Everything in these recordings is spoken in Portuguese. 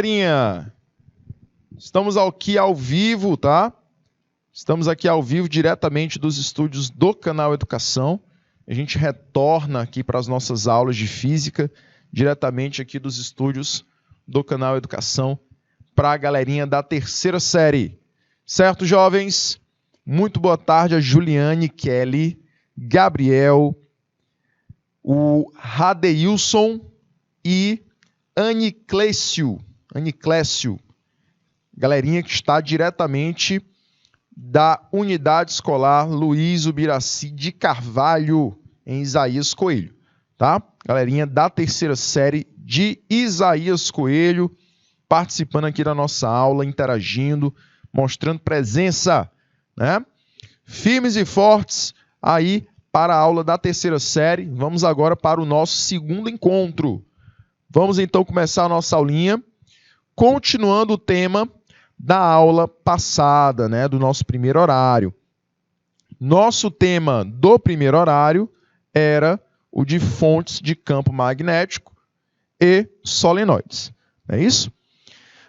galerinha! Estamos aqui ao vivo, tá? Estamos aqui ao vivo diretamente dos estúdios do Canal Educação. A gente retorna aqui para as nossas aulas de física, diretamente aqui dos estúdios do Canal Educação, para a galerinha da terceira série. Certo, jovens? Muito boa tarde a Juliane, Kelly, Gabriel, o Radeilson e Aniclécio. Galerinha que está diretamente da Unidade Escolar Luiz Ubiraci de Carvalho, em Isaías Coelho, tá? Galerinha da terceira série de Isaías Coelho, participando aqui da nossa aula, interagindo, mostrando presença, né? Firmes e fortes aí para a aula da terceira série. Vamos agora para o nosso segundo encontro. Vamos então começar a nossa aulinha, continuando o tema da aula passada, né, do nosso primeiro horário. Nosso tema do primeiro horário era o de fontes de campo magnético e solenoides. Não é isso?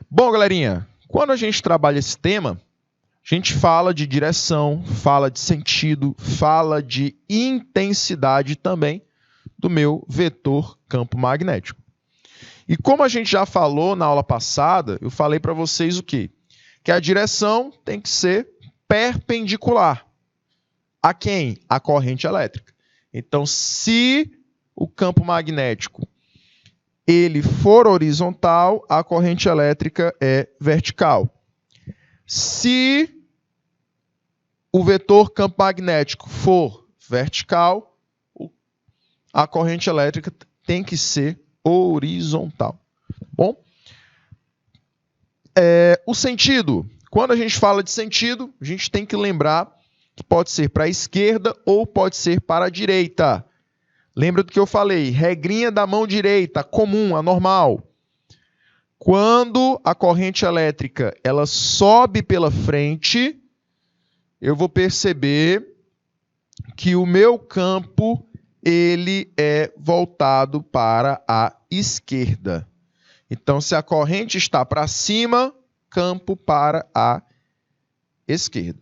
Bom, galerinha, quando a gente trabalha esse tema, a gente fala de direção, fala de sentido, fala de intensidade também do meu vetor campo magnético. E como a gente já falou na aula passada, eu falei para vocês o quê? Que a direção tem que ser perpendicular. A quem? A corrente elétrica. Então, se o campo magnético ele for horizontal, a corrente elétrica é vertical. Se o vetor campo magnético for vertical, a corrente elétrica tem que ser horizontal. Bom? O sentido. Quando a gente fala de sentido, a gente tem que lembrar que pode ser para a esquerda ou pode ser para a direita. Lembra do que eu falei? Regrinha da mão direita, comum, a normal. Quando a corrente elétrica ela sobe pela frente, eu vou perceber que o meu campo ele é voltado para a esquerda. Então, se a corrente está para cima, campo para a esquerda.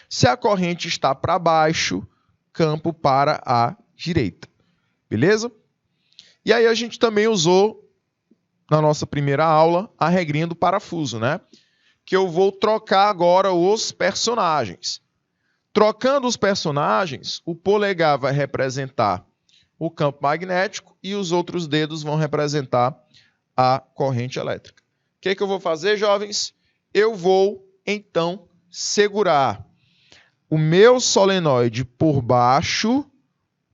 Se a corrente está para baixo, campo para a direita. Beleza? E aí a gente também usou, na nossa primeira aula, a regrinha do parafuso, né? Que eu vou trocar agora os personagens. Trocando os personagens, o polegar vai representar o campo magnético e os outros dedos vão representar a corrente elétrica. O que eu vou fazer, jovens? Eu vou, então, segurar o meu solenoide por baixo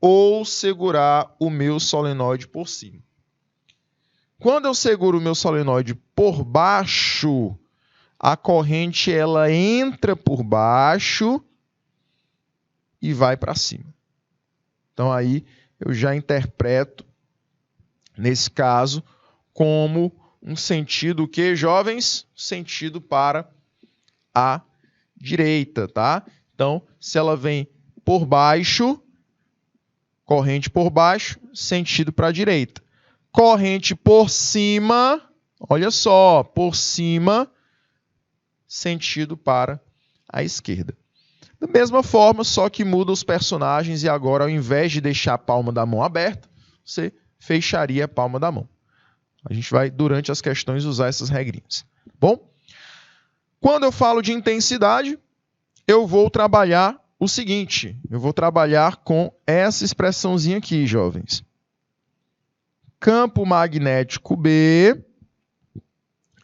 ou segurar o meu solenoide por cima. Quando eu seguro o meu solenoide por baixo, a corrente ela entra por baixo e vai para cima. Então, aí eu já interpreto, nesse caso, como um sentido que, jovens? Sentido para a direita, tá? Então, se ela vem por baixo, corrente por baixo, sentido para a direita. Corrente por cima, olha só, por cima, sentido para a esquerda. Da mesma forma, só que muda os personagens e agora, ao invés de deixar a palma da mão aberta, você fecharia a palma da mão. A gente vai, durante as questões, usar essas regrinhas. Bom? Quando eu falo de intensidade, eu vou trabalhar o seguinte. Eu vou trabalhar com essa expressãozinha aqui, jovens. Campo magnético B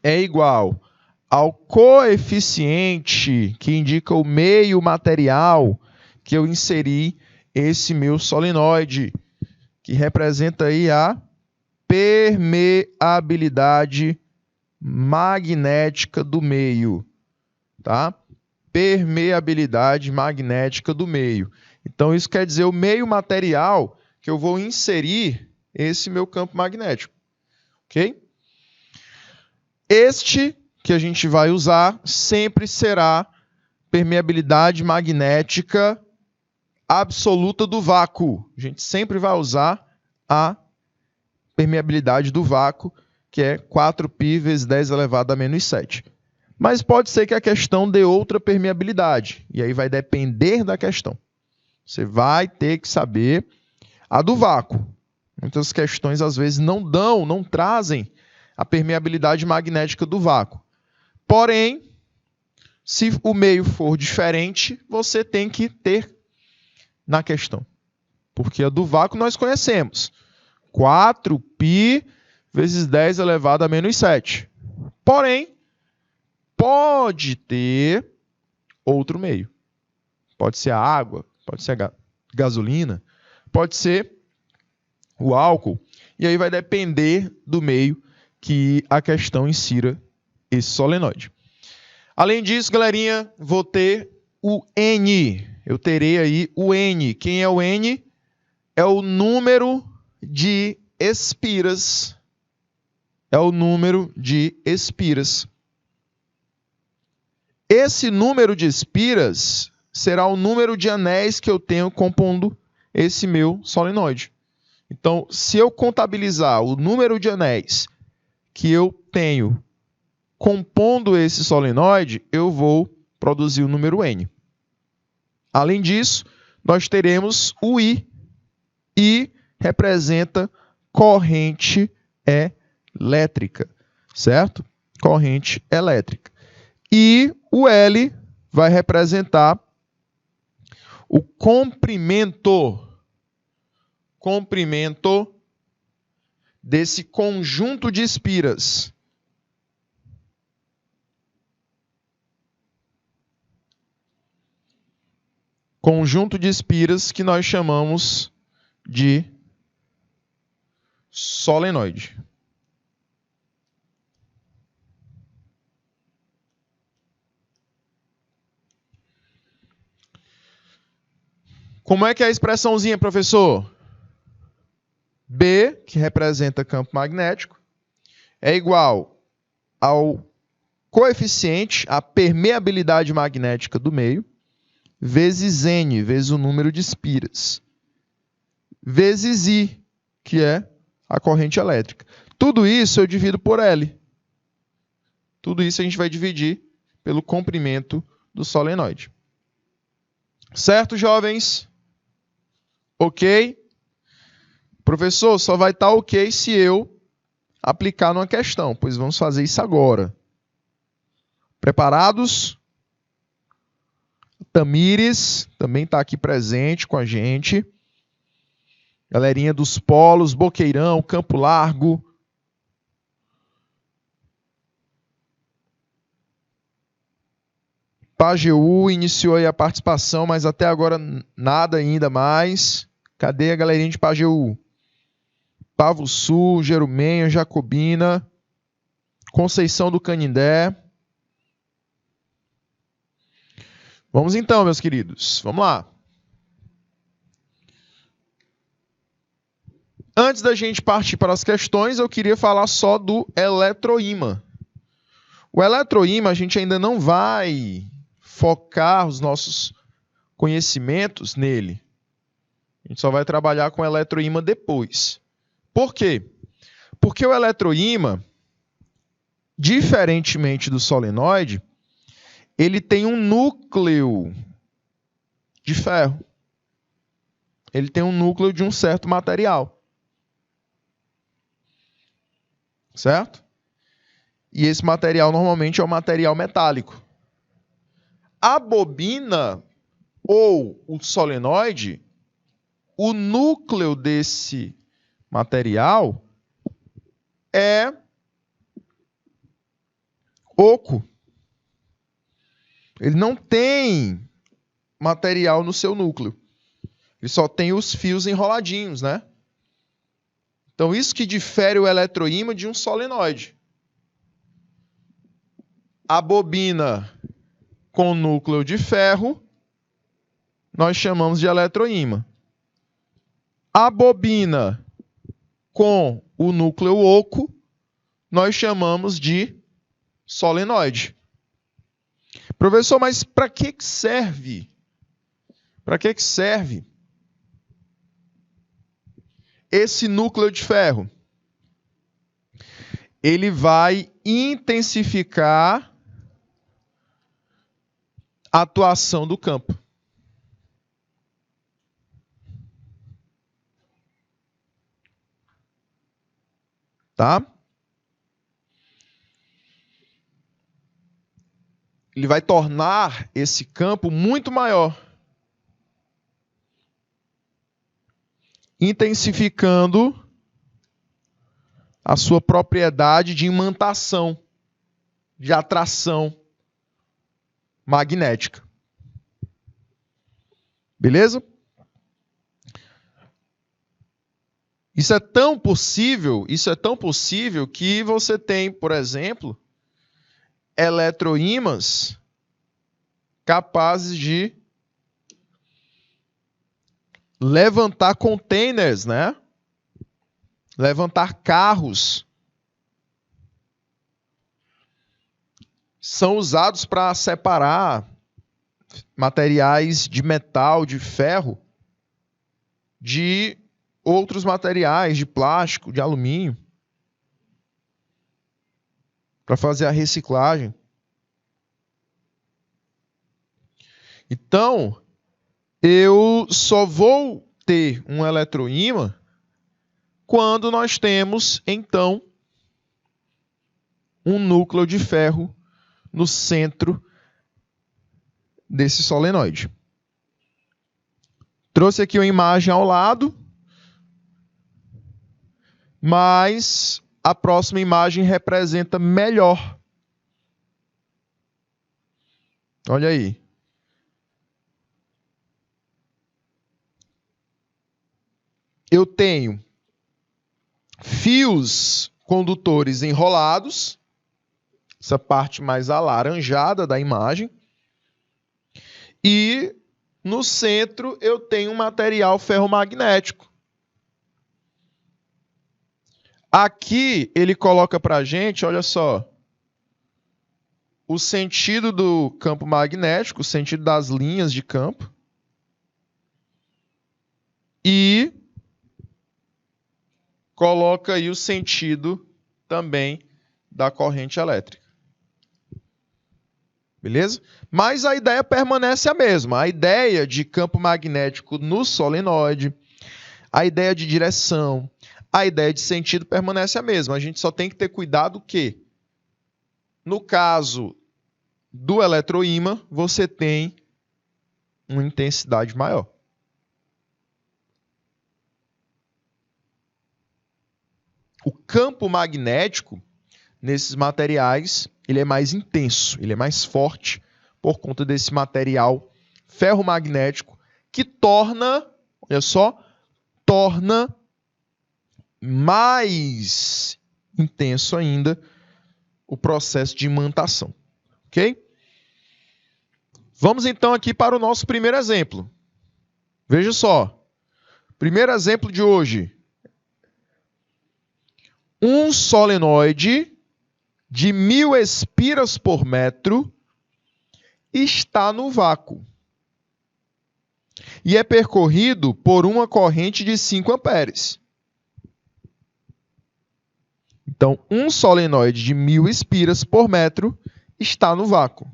é igual ao coeficiente que indica o meio material que eu inseri esse meu solenoide, que representa aí a permeabilidade magnética do meio, tá? Permeabilidade magnética do meio. Então, isso quer dizer o meio material que eu vou inserir esse meu campo magnético, ok? Este que a gente vai usar sempre será permeabilidade magnética absoluta do vácuo. A gente sempre vai usar a permeabilidade do vácuo, que é 4π vezes 10 elevado a menos 7. Mas pode ser que a questão dê outra permeabilidade, e aí vai depender da questão. Você vai ter que saber a do vácuo. Muitas questões, às vezes, não trazem a permeabilidade magnética do vácuo. Porém, se o meio for diferente, você tem que ter na questão. Porque a do vácuo nós conhecemos. 4π vezes 10 elevado a menos 7. Porém, pode ter outro meio. Pode ser a água, pode ser a gasolina, pode ser o álcool. E aí vai depender do meio que a questão insira esse solenoide. Além disso, galerinha, vou ter o N. Eu terei aí o N. Quem é o N? É o número de espiras. É o número de espiras. Esse número de espiras será o número de anéis que eu tenho compondo esse meu solenoide. Então, se eu contabilizar o número de anéis que eu tenho compondo esse solenoide, eu vou produzir o número N. Além disso, nós teremos o I. I representa corrente elétrica, certo? Corrente elétrica. E o L vai representar o comprimento desse conjunto de espiras. Conjunto de espiras que nós chamamos de solenoide. Como é que é a expressãozinha, professor? B, que representa campo magnético, é igual ao coeficiente, a permeabilidade magnética do meio, vezes N, vezes o número de espiras, vezes I, que é a corrente elétrica. Tudo isso eu divido por L. Tudo isso a gente vai dividir pelo comprimento do solenoide. Certo, jovens? Ok? Professor, só vai estar ok se eu aplicar numa questão, pois vamos fazer isso agora. Preparados? Tamires também está aqui presente com a gente. Galerinha dos polos, Boqueirão, Campo Largo. Pajeú iniciou aí a participação, mas até agora nada ainda mais. Cadê a galerinha de Pajeú? Pavo Sul, Jerumenho, Jacobina, Conceição do Canindé. Vamos então, meus queridos. Vamos lá. Antes da gente partir para as questões, eu queria falar só do eletroímã. O eletroímã, a gente ainda não vai focar os nossos conhecimentos nele. A gente só vai trabalhar com o eletroímã depois. Por quê? Porque o eletroímã, diferentemente do solenoide, ele tem um núcleo de ferro. Ele tem um núcleo de um certo material. Certo? E esse material normalmente é um material metálico. A bobina ou o solenoide, o núcleo desse material é oco. Ele não tem material no seu núcleo. Ele só tem os fios enroladinhos, né? Então, isso que difere o eletroímã de um solenoide. A bobina com núcleo de ferro, nós chamamos de eletroímã. A bobina com o núcleo oco, nós chamamos de solenoide. Professor, mas para que serve? Para que serve esse núcleo de ferro? ele vai intensificar a atuação do campo. Tá? Ele vai tornar esse campo muito maior, intensificando a sua propriedade de imantação, de atração magnética. Beleza? Isso é tão possível que você tem, por exemplo, eletroímãs capazes de levantar containers, né? Levantar carros. São usados para separar materiais de metal, de ferro, de outros materiais, de plástico, de alumínio, para fazer a reciclagem. Então, eu só vou ter um eletroímã quando nós temos, então, um núcleo de ferro no centro desse solenoide. Trouxe aqui uma imagem ao lado, mas a próxima imagem representa melhor. Olha aí. Eu tenho fios condutores enrolados, essa parte mais alaranjada da imagem, e no centro eu tenho um material ferromagnético. Aqui ele coloca para a gente, olha só, o sentido do campo magnético, o sentido das linhas de campo, e coloca aí o sentido também da corrente elétrica. Beleza? Mas a ideia permanece a mesma. A ideia de campo magnético no solenoide, a ideia de direção, a ideia de sentido permanece a mesma. A gente só tem que ter cuidado que, no caso do eletroímã, você tem uma intensidade maior. O campo magnético nesses materiais, ele é mais intenso, ele é mais forte por conta desse material ferromagnético que torna, olha só, torna mais intenso ainda o processo de imantação. Ok? Vamos então aqui para o nosso primeiro exemplo. Veja só. Primeiro exemplo de hoje. Um solenoide de 1000 espiras por metro está no vácuo e é percorrido por uma corrente de 5 amperes. Então, um solenoide de 1000 espiras por metro está no vácuo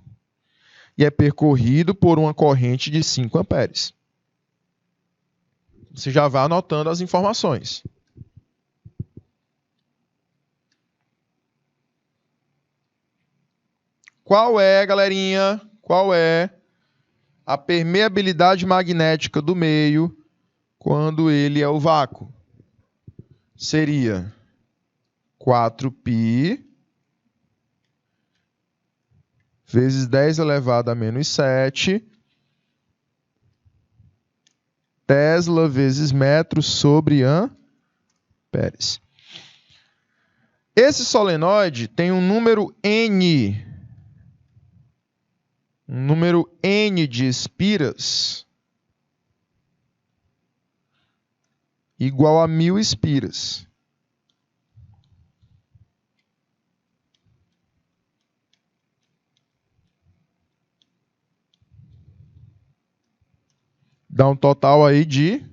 e é percorrido por uma corrente de 5 amperes. Você já vai anotando as informações. Qual é, galerinha? Qual é a permeabilidade magnética do meio quando ele é o vácuo? Seria 4π vezes 10 elevado a menos 7 Tesla vezes metro sobre amperes. Esse solenoide tem um número N. Um número N de espiras igual a 1000 espiras. Dá um total aí de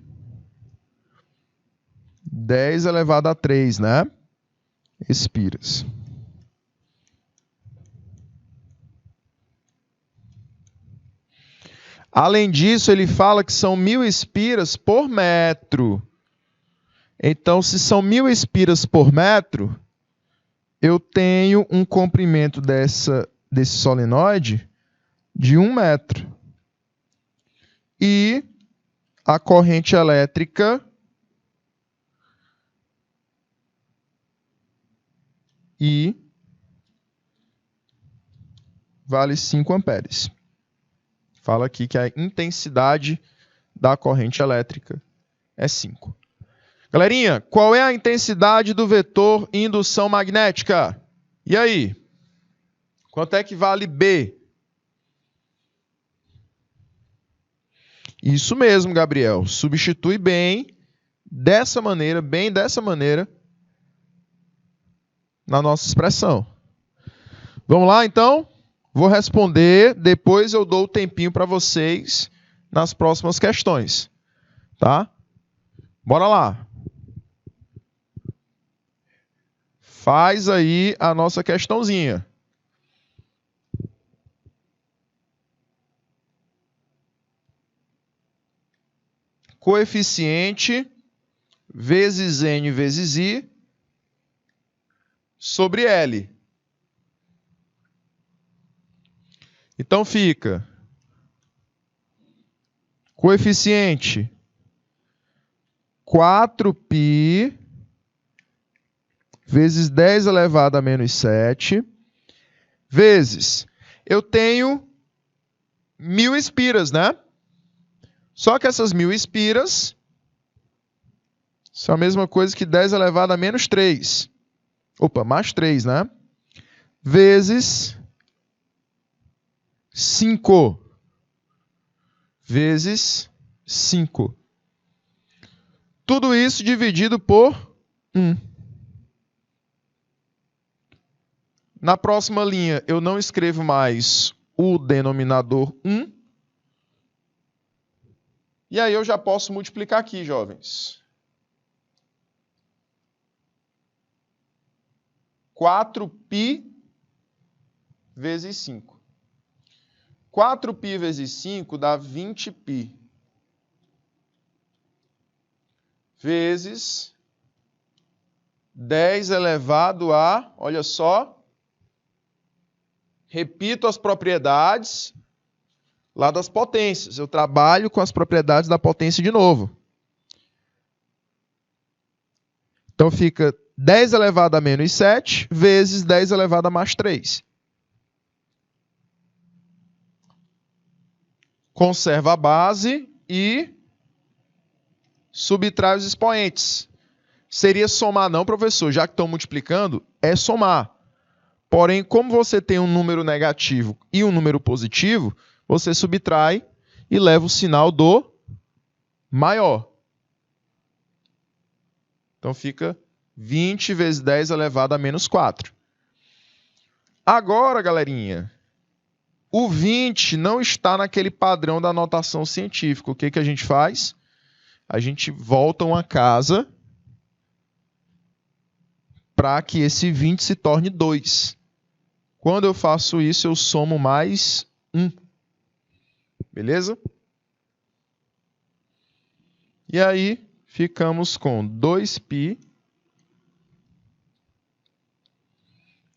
10 elevado a 3, né? espiras. Além disso, ele fala que são 1000 espiras por metro. Então, se são 1000 espiras por metro, eu tenho um comprimento desse solenoide de 1 metro. E a corrente elétrica vale 5 amperes. Fala aqui que a intensidade da corrente elétrica é 5. Galerinha, qual é a intensidade do vetor indução magnética? E aí? Quanto é que vale B? Isso mesmo, Gabriel. Substitui bem dessa maneira, na nossa expressão. Vamos lá, então? Vou responder, depois eu dou o tempinho para vocês nas próximas questões. Tá? Bora lá. Faz aí a nossa questãozinha. Coeficiente vezes N vezes I sobre L. Então fica coeficiente 4π vezes 10 elevado a menos 7 vezes, eu tenho 1000 espiras, né? Só que essas 1000 espiras são a mesma coisa que 10 elevado a menos 3. Opa, mais 3, né? Vezes 5. Vezes 5. Tudo isso dividido por 1. Na próxima linha, eu não escrevo mais o denominador 1. E aí eu já posso multiplicar aqui, jovens. 4π vezes 5. 4π vezes 5 dá 20π. Vezes 10 elevado a, olha só, repito as propriedades lá das potências. Eu trabalho com as propriedades da potência de novo. Então fica 10 elevado a menos 7 vezes 10 elevado a mais 3. Conserva a base e subtrai os expoentes. Seria somar não, professor? Já que estão multiplicando, é somar. Porém, como você tem um número negativo e um número positivo, você subtrai e leva o sinal do maior. Então fica 20 vezes 10 elevado a menos 4. Agora, galerinha, o 20 não está naquele padrão da notação científica. O que que a gente faz? A gente volta uma casa para que esse 20 se torne 2. Quando eu faço isso, eu somo mais 1. Beleza? E aí, ficamos com 2π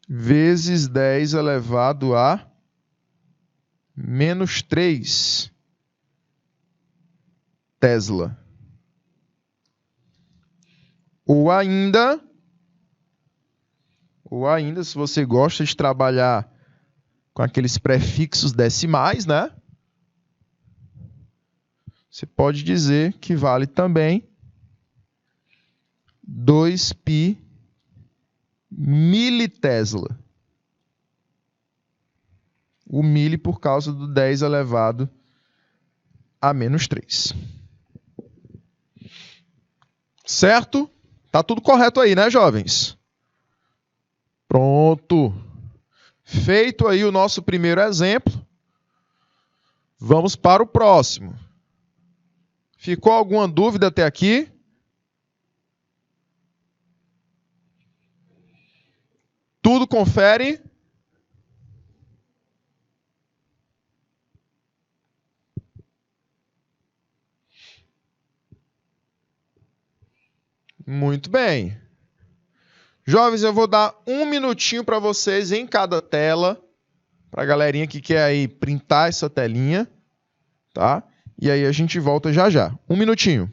vezes 10 elevado a menos 3 Tesla. Ou ainda, se você gosta de trabalhar com aqueles prefixos decimais, né? Você pode dizer que vale também 2π militesla. O mili por causa do 10 elevado a menos 3. Certo? Tá tudo correto aí, né, jovens? Pronto. Feito aí o nosso primeiro exemplo, vamos para o próximo. Ficou alguma dúvida até aqui? mundo confere. Muito bem. Jovens, eu vou dar 1 minutinho para vocês em cada tela, para a galerinha que quer aí printar essa telinha, tá? E aí a gente volta já já. 1 minutinho.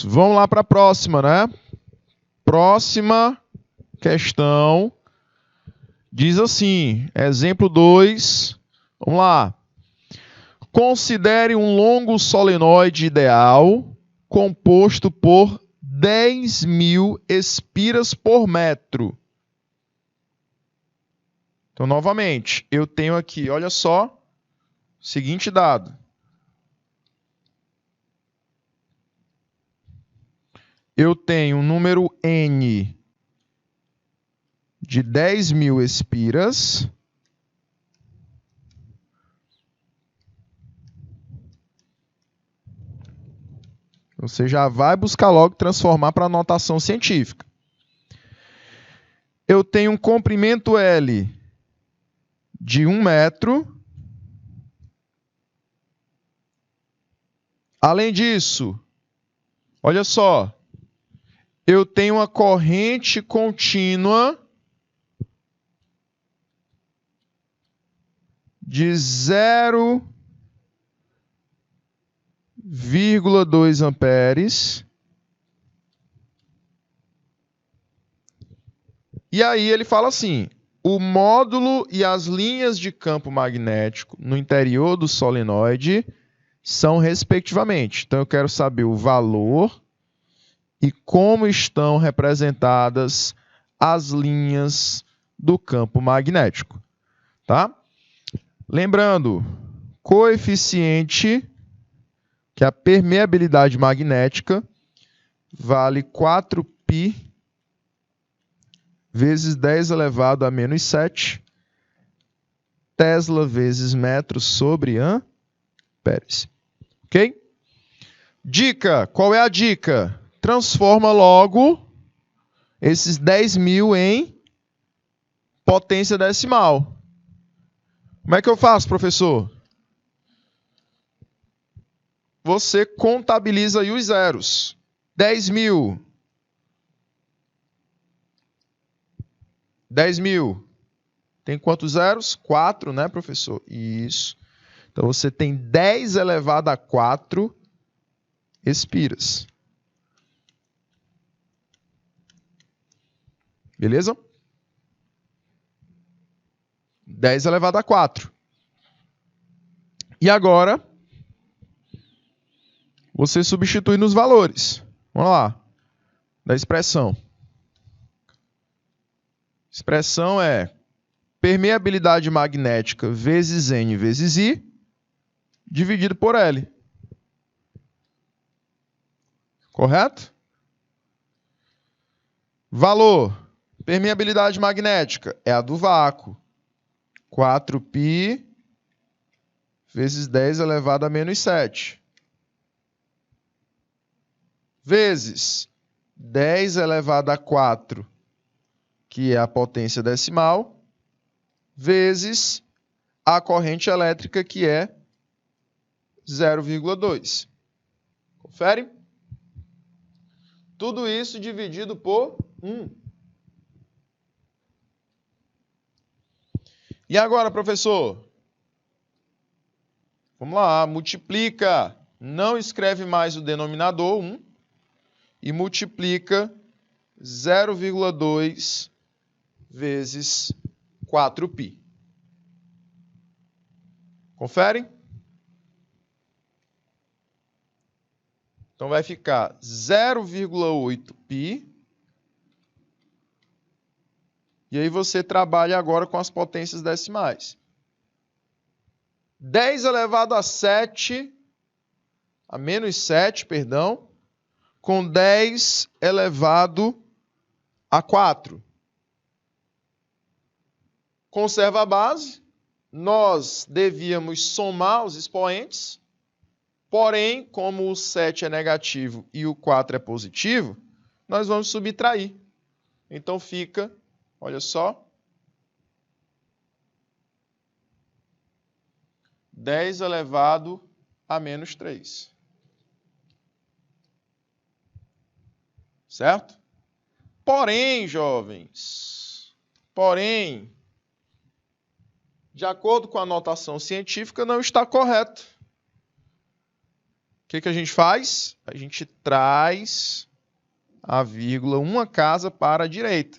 Vamos lá para a próxima, né? Próxima questão diz assim, exemplo 2, vamos lá. Considere um longo solenoide ideal composto por 10.000 espiras por metro. Então, novamente, eu tenho aqui, olha só, seguinte dado. Eu tenho um número N de 10.000 espiras. Você já vai buscar logo transformar para notação científica. Eu tenho um comprimento L de 1 metro. Além disso, olha só, eu tenho uma corrente contínua de 0,2 amperes. E aí ele fala assim, o módulo e as linhas de campo magnético no interior do solenoide são respectivamente. Então eu quero saber o valor e como estão representadas as linhas do campo magnético, tá? Lembrando, coeficiente, que é a permeabilidade magnética, vale 4π vezes 10 elevado a menos 7 Tesla vezes metro sobre amperes. Ok? Dica. Qual é a dica? Transforma logo esses 10.000 em potência decimal. Como é que eu faço, professor? Você contabiliza aí os zeros. 10.000. 10.000. Tem quantos zeros? 4, né, professor? Isso. Então, você tem 10 elevado a 4 espiras. Beleza? 10 elevado a 4. E agora, você substitui nos valores. Vamos lá. Da expressão. Expressão é permeabilidade magnética vezes N vezes I, dividido por L. Correto? Valor. Permeabilidade magnética é a do vácuo. 4π vezes 10 elevado a menos 7. Vezes 10 elevado a 4, que é a potência decimal, vezes a corrente elétrica, que é 0,2. Confere? Tudo isso dividido por 1. E agora, professor? Vamos lá, multiplica. Não escreve mais o denominador, 1, e multiplica 0,2 vezes 4π. Confere? Então, vai ficar 0,8π. E aí você trabalha agora com as potências decimais. 10 elevado a 7, a menos 7, perdão, com 10 elevado a 4. Conserva a base. Nós devíamos somar os expoentes. Porém, como o 7 é negativo e o 4 é positivo, nós vamos subtrair. Então fica, olha só, 10 elevado a menos 3. Certo? Porém, jovens, de acordo com a notação científica, não está correto. O que a gente faz? A gente traz a vírgula uma casa para a direita.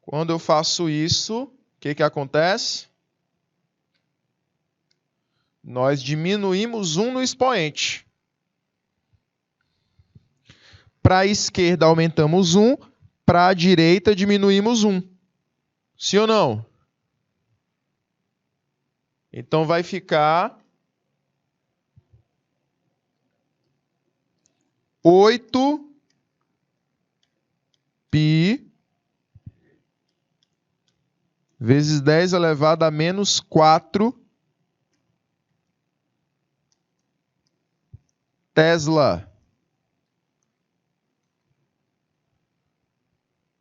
Quando eu faço isso, o que acontece? Nós diminuímos 1 no expoente. Para a esquerda aumentamos 1, para a direita diminuímos 1. Sim ou não? Então vai ficar 8π vezes 10 elevado a menos 4 Tesla.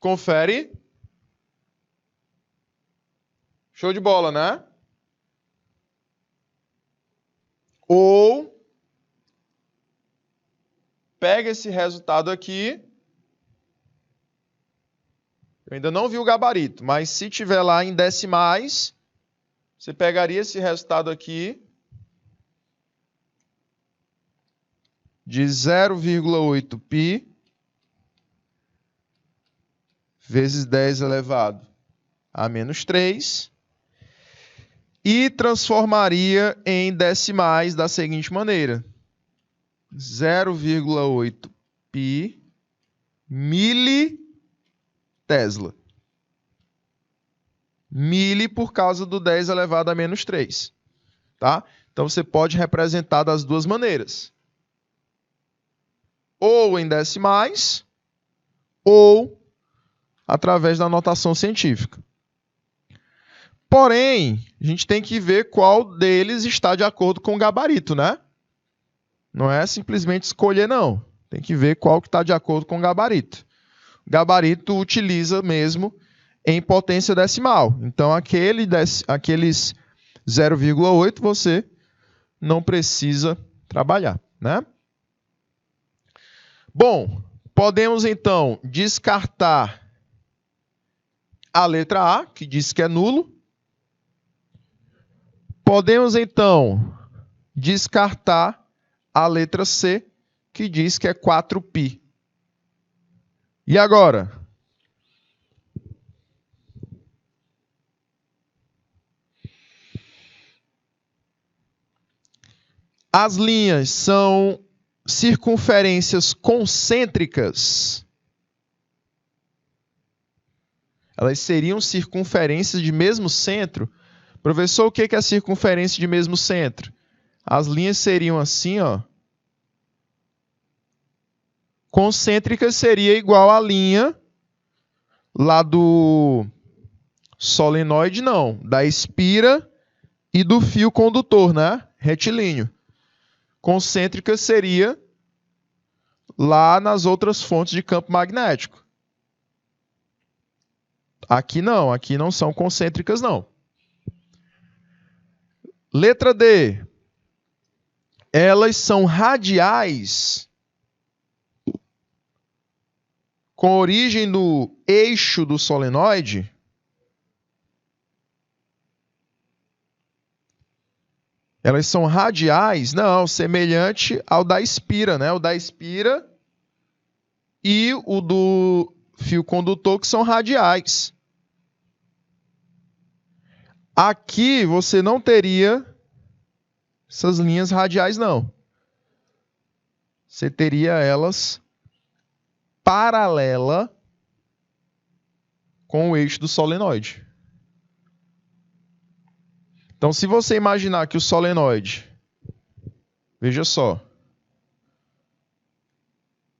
Confere. Show de bola, né? Ou pega esse resultado aqui. Eu ainda não vi o gabarito, mas se tiver lá em decimais, você pegaria esse resultado aqui de 0,8π vezes 10 elevado a menos 3 e transformaria em decimais da seguinte maneira: 0,8π militesla. Mili por causa do 10 elevado a menos 3. Tá? Então, Então, você pode representar das duas maneiras. Ou em decimais, ou através da notação científica. Porém, a gente tem que ver qual deles está de acordo com o gabarito, né? Não é simplesmente escolher, não. Tem que ver qual que está de acordo com o gabarito. O gabarito utiliza mesmo em potência decimal. Então, aqueles 0,8 você não precisa trabalhar, né? Bom, podemos então descartar a letra A, que diz que é nulo. Podemos então descartar a letra C, que diz que é 4π. E agora? As linhas são circunferências concêntricas. Elas seriam circunferências de mesmo centro. Professor, o que é a circunferência de mesmo centro? As linhas seriam assim, ó. Concêntrica seria igual à linha lá do solenoide, não, da espira e do fio condutor, né? Retilíneo. Concêntrica seria lá nas outras fontes de campo magnético. Aqui não são concêntricas, não. Letra D. Elas são radiais com origem no eixo do solenoide. Elas são radiais? Não, semelhante ao da espira, né? O da espira e o do fio condutor, que são radiais. Aqui você não teria essas linhas radiais, não. Você teria elas paralela com o eixo do solenoide. Então, se você imaginar que o solenoide, veja só,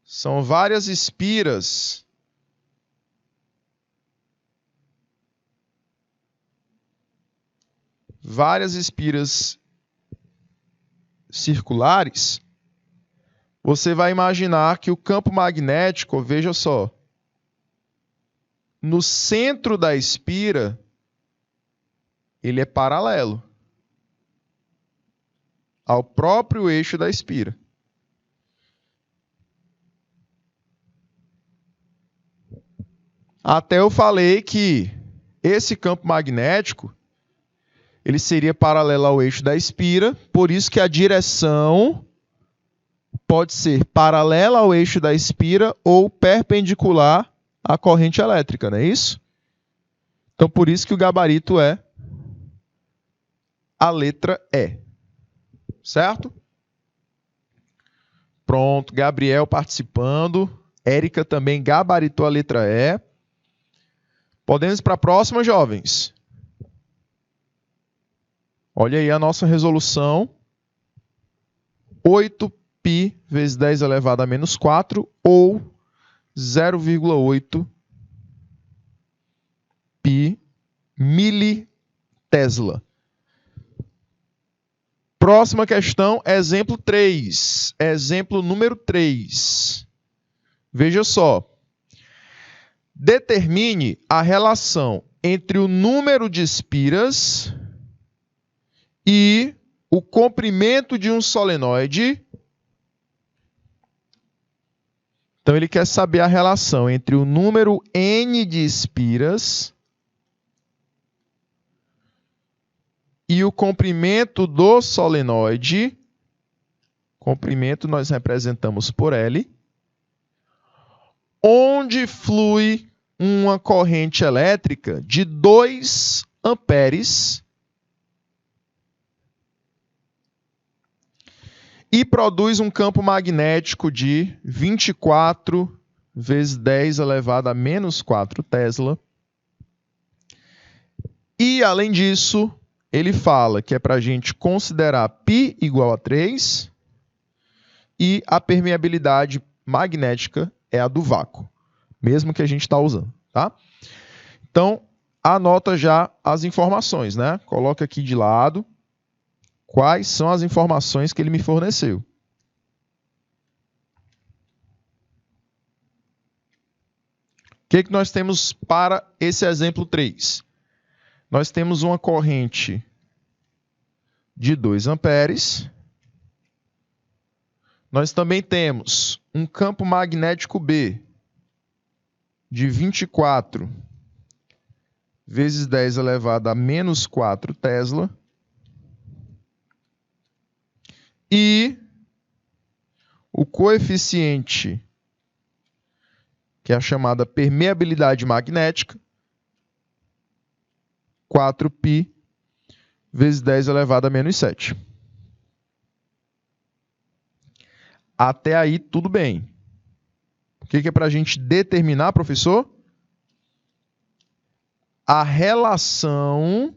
são várias espiras circulares, você vai imaginar que o campo magnético, veja só, no centro da espira, ele é paralelo ao próprio eixo da espira. Até eu falei que esse campo magnético ele seria paralelo ao eixo da espira, por isso que a direção pode ser paralela ao eixo da espira ou perpendicular à corrente elétrica, não é isso? Então, por isso que o gabarito é a letra E. Certo? Pronto, Gabriel participando. Érica também gabaritou a letra E. Podemos ir para a próxima, jovens? Olha aí a nossa resolução. 8π vezes 10 elevado a menos 4 ou 0,8 π militesla. Próxima questão, exemplo 3. Exemplo número 3. Veja só. Determine a relação entre o número de espiras e o comprimento de um solenoide. Então, ele quer saber a relação entre o número N de espiras e o comprimento do solenoide. Comprimento nós representamos por L. Onde flui uma corrente elétrica de 2 amperes e produz um campo magnético de 24 vezes 10 elevado a menos 4 Tesla. E, além disso, ele fala que é para a gente considerar π igual a 3 e a permeabilidade magnética é a do vácuo, mesmo que a gente está usando, tá? Então, anota já as informações, né? Coloca aqui de lado quais são as informações que ele me forneceu. O que nós temos para esse exemplo 3? Nós temos uma corrente de 2 amperes. Nós também temos um campo magnético B de 24 vezes 10 elevado a menos 4 Tesla. E o coeficiente, que é a chamada permeabilidade magnética, 4π vezes 10 elevado a menos 7. Até aí, tudo bem. O que é para a gente determinar, professor? A relação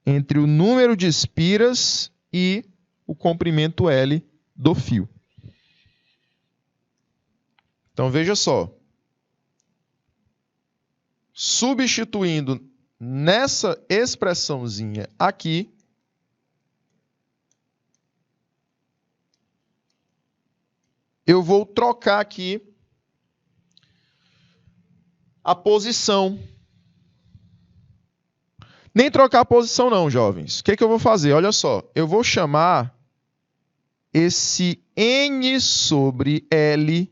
entre o número de espiras e o comprimento L do fio. Então, veja só. Substituindo nessa expressãozinha aqui, eu vou trocar aqui a posição. Nem trocar a posição não, jovens. O que eu vou fazer? Olha só, eu vou chamar esse N sobre L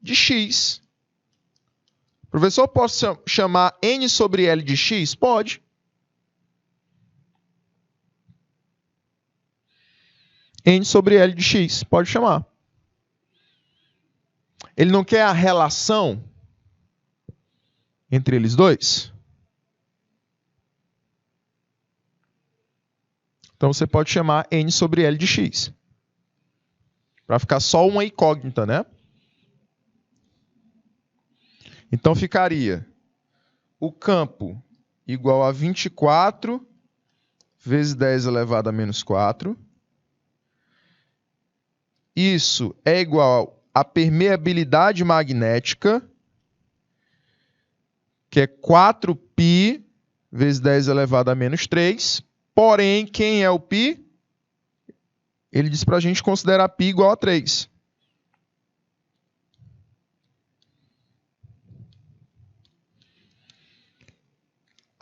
de X. Professor, posso chamar N sobre L de X? Pode. N sobre L de X, pode chamar. Ele não quer a relação entre eles dois? Então, você pode chamar N sobre L de X. Para ficar só uma incógnita, né? Então, ficaria o campo igual a 24 vezes 10 elevado a menos 4. Isso é igual à permeabilidade magnética, que é 4π vezes 10 elevado a menos 3. Porém, quem é o π? Ele diz para a gente considerar π igual a 3.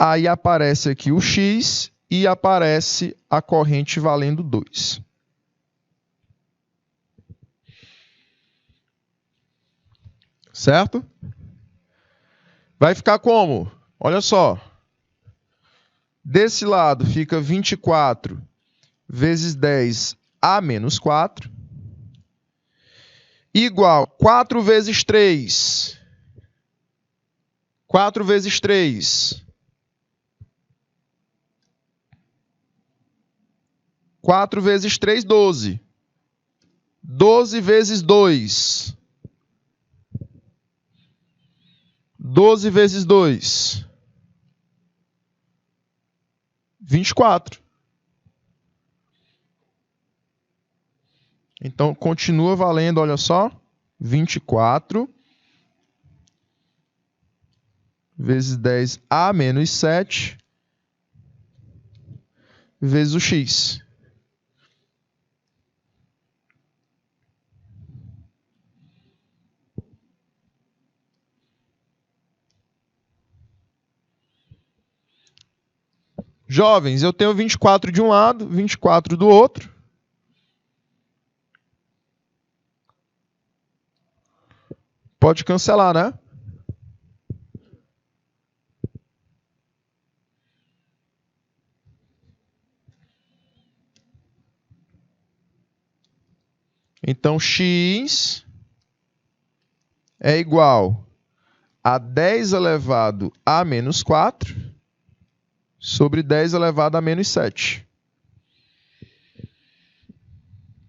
Aí aparece aqui o X e aparece a corrente valendo 2. Certo? Vai ficar como? Olha só. Desse lado fica 24 vezes 10 a menos 4. Igual 4 vezes 3. 4 vezes 3. 4 vezes 3, 12. 12 vezes 2. 12 vezes 2. 24. Então, continua valendo, olha só. 24 vezes 10 a menos 7 vezes o X. Jovens, eu tenho 24 de um lado, 24 do outro. Pode cancelar, né? Então, X é igual a 10 elevado a menos 4 sobre 10 elevado a menos 7.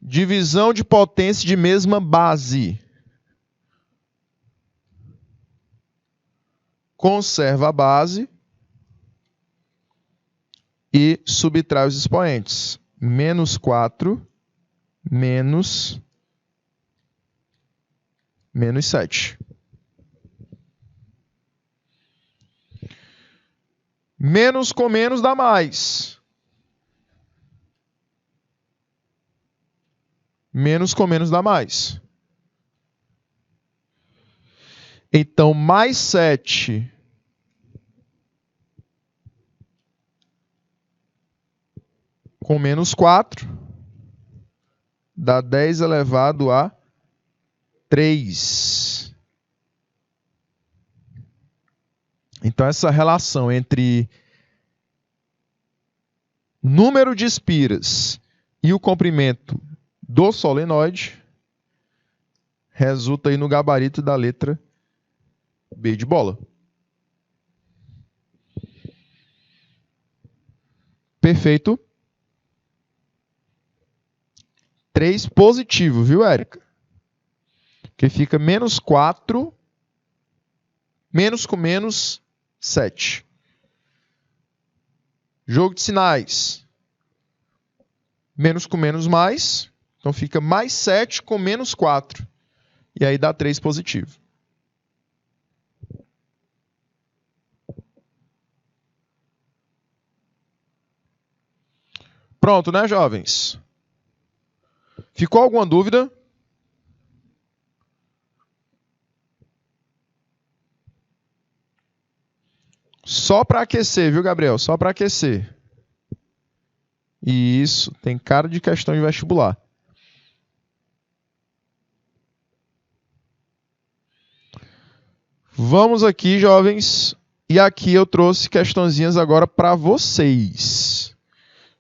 Divisão de potência de mesma base. Conserva a base. e subtrai os expoentes. Menos 4 menos 7. Menos com menos dá mais. Menos com menos dá mais. Então, mais 7 com menos 4 dá 10 elevado a 3. Então, essa relação entre número de espiras e o comprimento do solenoide resulta aí no gabarito da letra B de bola. Perfeito. 3 positivo, viu, Érica? Que fica menos 4, menos com menos 7. Jogo de sinais. Menos com menos mais. Então fica mais 7 com menos 4. E aí dá 3 positivo. Pronto, né, jovens? Ficou alguma dúvida? Só para aquecer, viu, Gabriel? Só para aquecer. Isso, tem cara de questão de vestibular. Vamos aqui, jovens. E aqui eu trouxe questõezinhas agora para vocês.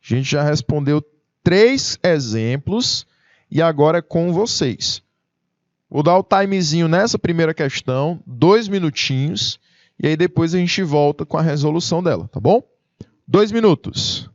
A gente já respondeu 3 exemplos e agora é com vocês. Vou dar o timezinho nessa primeira questão, 2 minutinhos, e aí depois a gente volta com a resolução dela, tá bom? 2 minutos.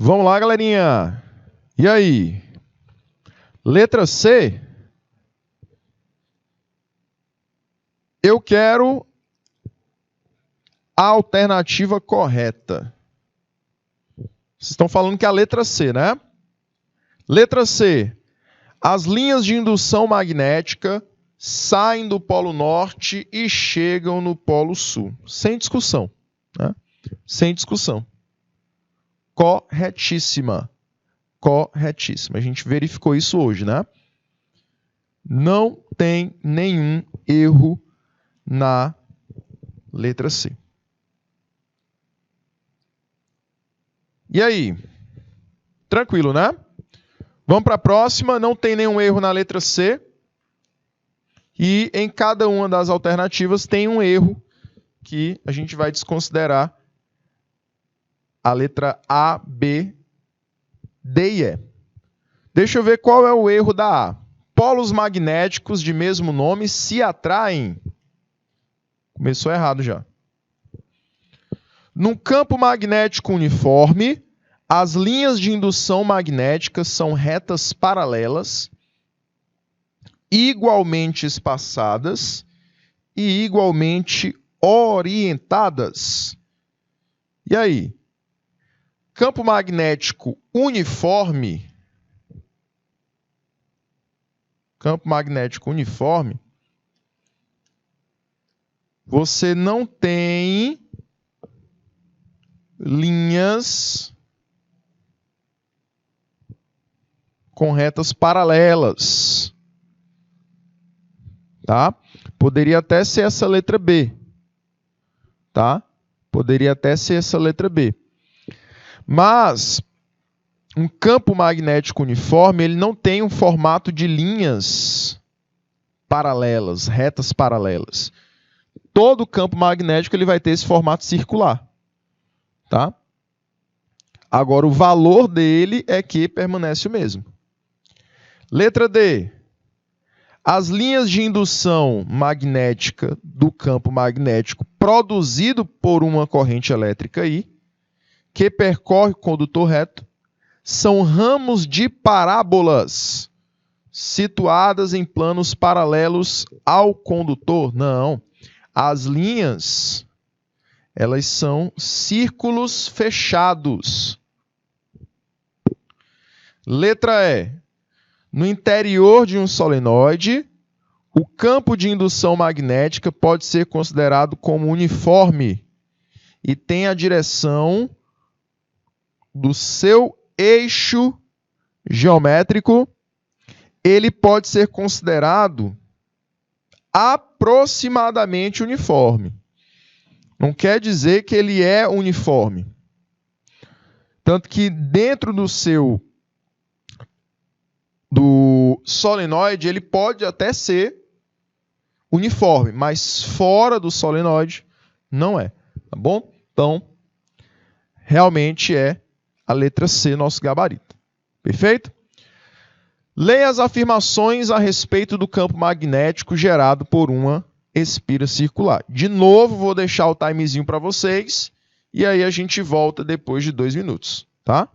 Vamos lá, galerinha. E aí? Letra C. Eu quero a alternativa correta. Vocês estão falando que é a letra C, né? Letra C. As linhas de indução magnética saem do Polo Norte e chegam no Polo Sul. Sem discussão, né? Sem discussão. corretíssima. Corretíssima. A gente verificou isso hoje, né? Não tem nenhum erro na letra C. E aí? Tranquilo, né? Vamos para a próxima. Não tem nenhum erro na letra C. E em cada uma das alternativas tem um erro que a gente vai desconsiderar a letra A, B, D e E. Deixa eu ver qual é o erro da A. Polos magnéticos de mesmo nome se atraem. Começou errado já. Num campo magnético uniforme, as linhas de indução magnética são retas paralelas, igualmente espaçadas e igualmente orientadas. E aí? Campo magnético uniforme. Campo magnético uniforme. Você não tem linhas com retas paralelas. Tá? Poderia até ser essa letra B. Tá? Poderia até ser essa letra B. Mas um campo magnético uniforme, ele não tem um formato de linhas paralelas, retas paralelas. Todo campo magnético ele vai ter esse formato circular. Tá? Agora, o valor dele é que permanece o mesmo. Letra D. As linhas de indução magnética do campo magnético produzido por uma corrente elétrica I, que percorre o condutor reto, são ramos de parábolas situadas em planos paralelos ao condutor. Não. As linhas, elas são círculos fechados. Letra E. No interior de um solenoide, o campo de indução magnética pode ser considerado como uniforme e tem a direção do seu eixo geométrico. Ele pode ser considerado aproximadamente uniforme. Não quer dizer que ele é uniforme. Tanto que dentro do solenoide, ele pode até ser uniforme, mas fora do solenoide não é. Tá bom? Então, realmente é a letra C, nosso gabarito. Perfeito? Leia as afirmações a respeito do campo magnético gerado por uma espira circular. De novo, vou deixar o timezinho para vocês e aí a gente volta depois de 2 minutos, tá?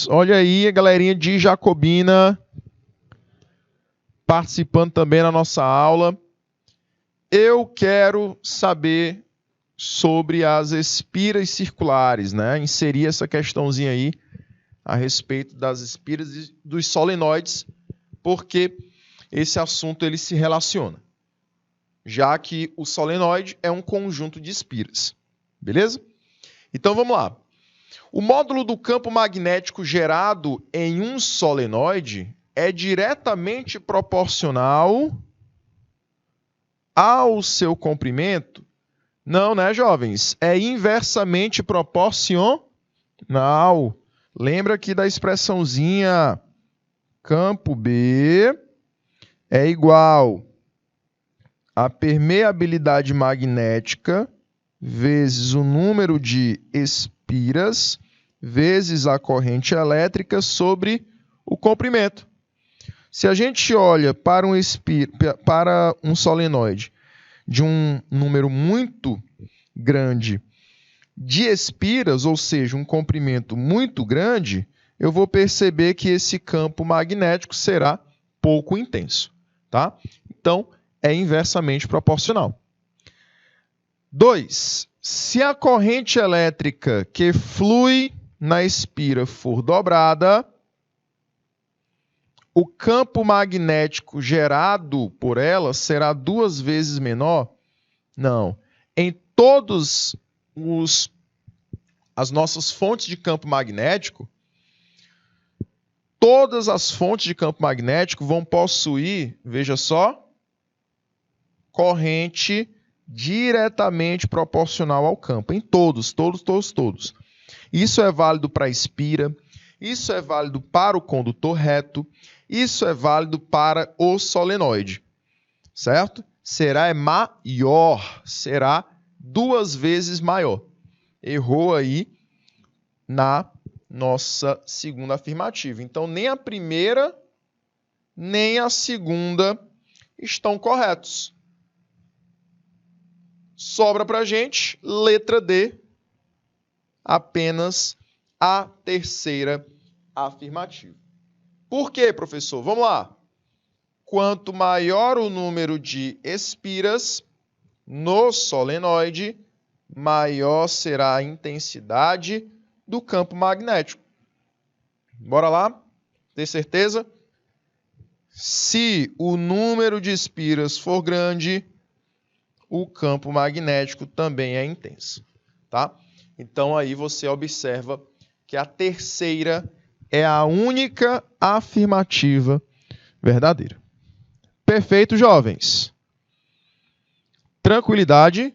Olha aí a galerinha de Jacobina participando também na nossa aula. Eu quero saber sobre as espiras circulares, né? Inserir essa questãozinha aí a respeito das espiras e dos solenoides, porque esse assunto ele se relaciona, já que o solenoide é um conjunto de espiras. Beleza? Então vamos lá. O módulo do campo magnético gerado em um solenoide é diretamente proporcional ao seu comprimento? Não, né, jovens? É inversamente proporcional. Lembra aqui da expressãozinha campo B é igual a permeabilidade magnética vezes o número de espiras vezes a corrente elétrica sobre o comprimento. Se a gente olha para um solenoide de um número muito grande de espiras, ou seja, um comprimento muito grande, eu vou perceber que esse campo magnético será pouco intenso, tá? Então, é inversamente proporcional. 2. Se a corrente elétrica que flui na espira for dobrada, o campo magnético gerado por ela será 2 vezes menor? Não. Em todas as nossas fontes de campo magnético, todas as fontes de campo magnético vão possuir, veja só, corrente diretamente proporcional ao campo. Em todos. Isso é válido para a espira, isso é válido para o condutor reto, isso é válido para o solenoide, certo? Será maior, será 2 vezes maior. Errou aí na nossa segunda afirmativa. Então, nem a primeira, nem a segunda estão corretos. Sobra para a gente, letra D, apenas a terceira afirmativa. Por quê, professor? Vamos lá. Quanto maior o número de espiras no solenoide, maior será a intensidade do campo magnético. Bora lá? Tem certeza? Se o número de espiras for grande, o campo magnético também é intenso, tá? Então aí você observa que a terceira é a única afirmativa verdadeira. Perfeito, jovens. Tranquilidade.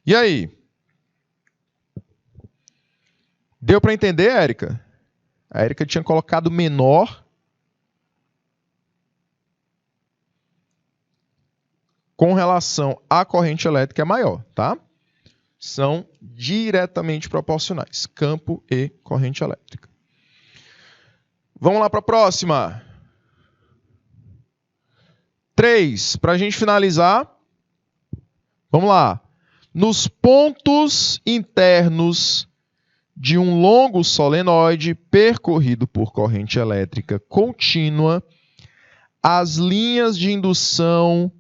E aí? Deu para entender, Érica? A Érica tinha colocado menor com relação à corrente elétrica é maior, tá? São diretamente proporcionais, campo e corrente elétrica. Vamos lá para a próxima. 3, para a gente finalizar. Vamos lá. Nos pontos internos de um longo solenoide percorrido por corrente elétrica contínua, as linhas de indução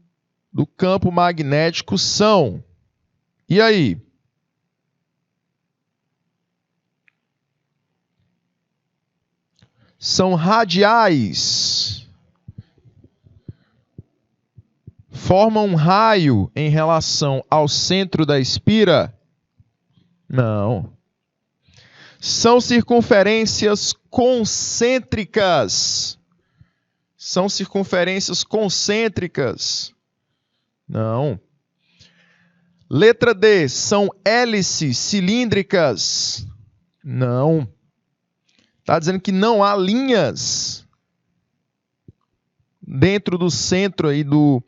do campo magnético são... E aí? São radiais. Formam um raio em relação ao centro da espira? Não. São circunferências concêntricas. São circunferências concêntricas? Não. Letra D. São hélices cilíndricas? Não. Está dizendo que não há linhas dentro do centro aí do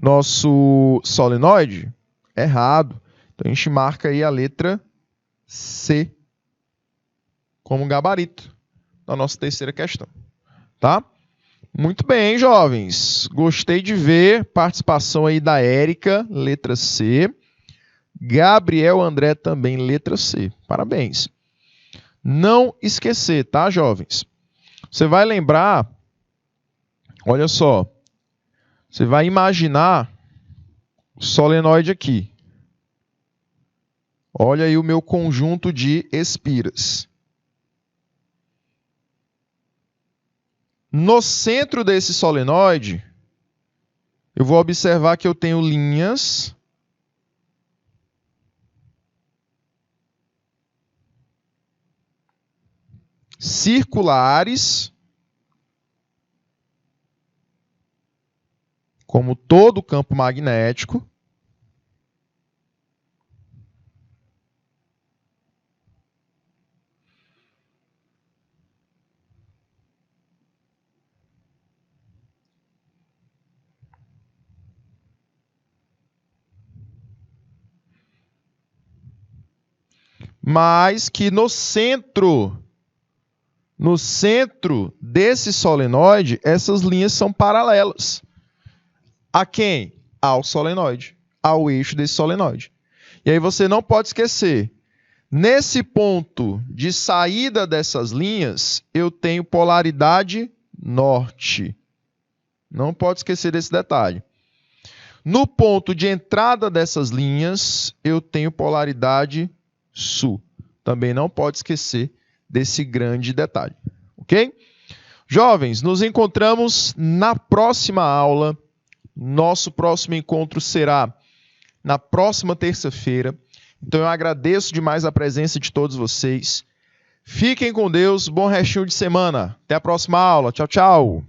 nosso solenoide? Errado. Então a gente marca aí a letra C como gabarito da nossa terceira questão. Tá? Muito bem, jovens. Gostei de ver participação aí da Érica, letra C. Gabriel André também, letra C. Parabéns. não esquecer, tá, jovens? Você vai lembrar, olha só, você vai imaginar o solenoide aqui. Olha aí o meu conjunto de espiras. No centro desse solenoide, eu vou observar que eu tenho linhas circulares, como todo campo magnético. Mas que no centro desse solenoide, essas linhas são paralelas. A quem? Ao solenoide, ao eixo desse solenoide. E aí você não pode esquecer, nesse ponto de saída dessas linhas, eu tenho polaridade norte. Não pode esquecer desse detalhe. No ponto de entrada dessas linhas, eu tenho polaridade sul. Também não pode esquecer desse grande detalhe, ok? Jovens, nos encontramos na próxima aula. Nosso próximo encontro será na próxima terça-feira. Então eu agradeço demais a presença de todos vocês. Fiquem com Deus, bom restinho de semana. Até a próxima aula. Tchau, tchau.